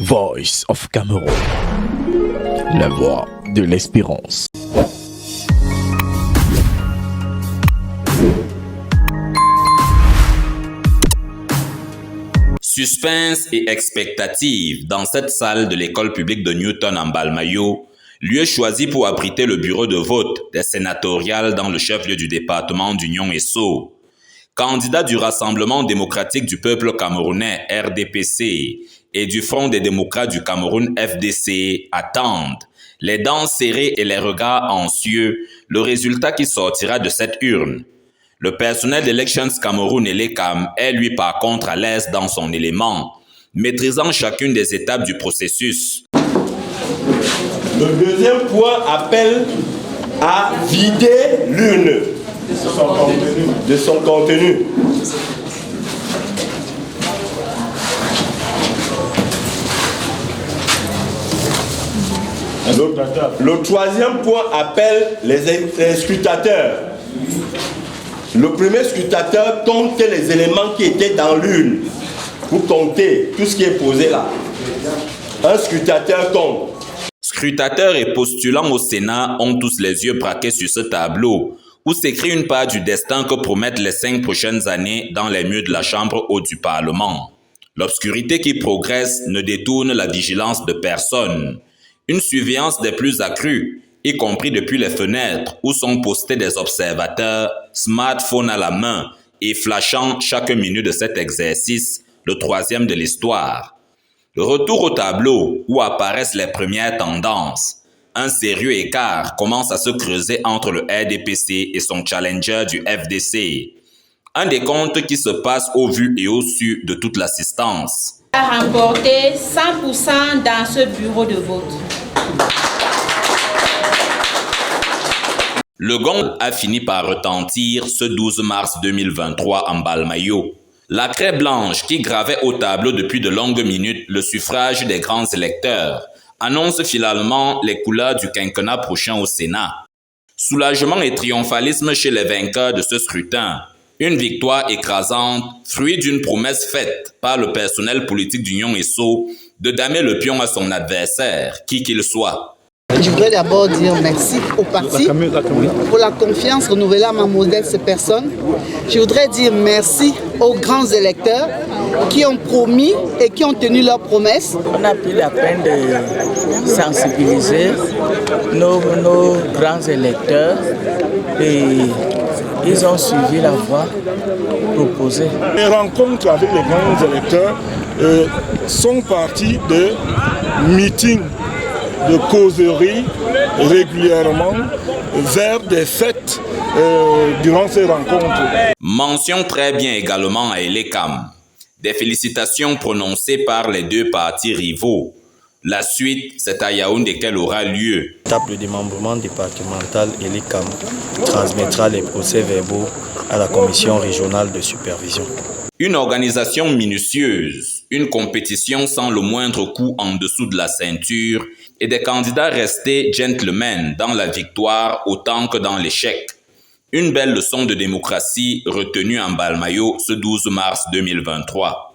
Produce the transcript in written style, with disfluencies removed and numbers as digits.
Voice of Cameroon, la voix de l'espérance. Suspense et expectative dans cette salle de l'école publique de Newton en Balmayo, lieu choisi pour abriter le bureau de vote des sénatoriales dans le chef-lieu du département d'Union et Sceaux. Candidats du Rassemblement démocratique du peuple camerounais RDPC et du Front des démocrates du Cameroun FDC attendent, les dents serrées et les regards anxieux, le résultat qui sortira de cette urne. Le personnel d'Elections Cameroun et l'ECAM est lui par contre à l'aise dans son élément, maîtrisant chacune des étapes du processus. Le deuxième point appelle à vider l'urne de son contenu. Le troisième point appelle les scrutateurs. Le premier scrutateur compte les éléments qui étaient dans l'urne. Vous comptez tout ce qui est posé là. Un scrutateur compte. Scrutateurs et postulants au Sénat ont tous les yeux braqués sur ce tableau, où s'écrit une part du destin que promettent les 5 prochaines années dans les murs de la Chambre haute du Parlement. L'obscurité qui progresse ne détourne la vigilance de personne. Une surveillance des plus accrues, y compris depuis les fenêtres où sont postés des observateurs, smartphone à la main et flashant chaque minute de cet exercice, le 3e de l'histoire. Le retour au tableau où apparaissent les premières tendances. Un sérieux écart commence à se creuser entre le RDPC et son challenger du FDC. Un décompte qui se passe au vu et au su de toute l'assistance. A remporté 100% dans ce bureau de vote. Le gong a fini par retentir ce 12 mars 2023 en Balmayo. La craie blanche qui gravait au tableau depuis de longues minutes le suffrage des grands électeurs annonce finalement les couleurs du quinquennat prochain au Sénat. Soulagement et triomphalisme chez les vainqueurs de ce scrutin. Une victoire écrasante, fruit d'une promesse faite par le personnel politique d'Union et Sceaux de damer le pion à son adversaire, qui qu'il soit. Je voudrais d'abord dire merci au parti pour la confiance renouvelée à ma modeste personne. Je voudrais dire merci aux grands électeurs qui ont promis et qui ont tenu leurs promesses. On a pris la peine de sensibiliser nos grands électeurs et ils ont suivi la voie proposée. Les rencontres avec les grands électeurs sont parties de meetings, de causeries régulièrement vers des fêtes durant ces rencontres. Mention très bien également à l'ECAM. Des félicitations prononcées par les deux partis rivaux. La suite, c'est à Yaoundé qu'elle aura lieu. L'étape de démembrement départemental et l'ECAM transmettra les procès-verbaux à la commission régionale de supervision. Une organisation minutieuse, une compétition sans le moindre coup en dessous de la ceinture et des candidats restés gentlemen dans la victoire autant que dans l'échec. Une belle leçon de démocratie retenue en Balmayo ce 12 mars 2023.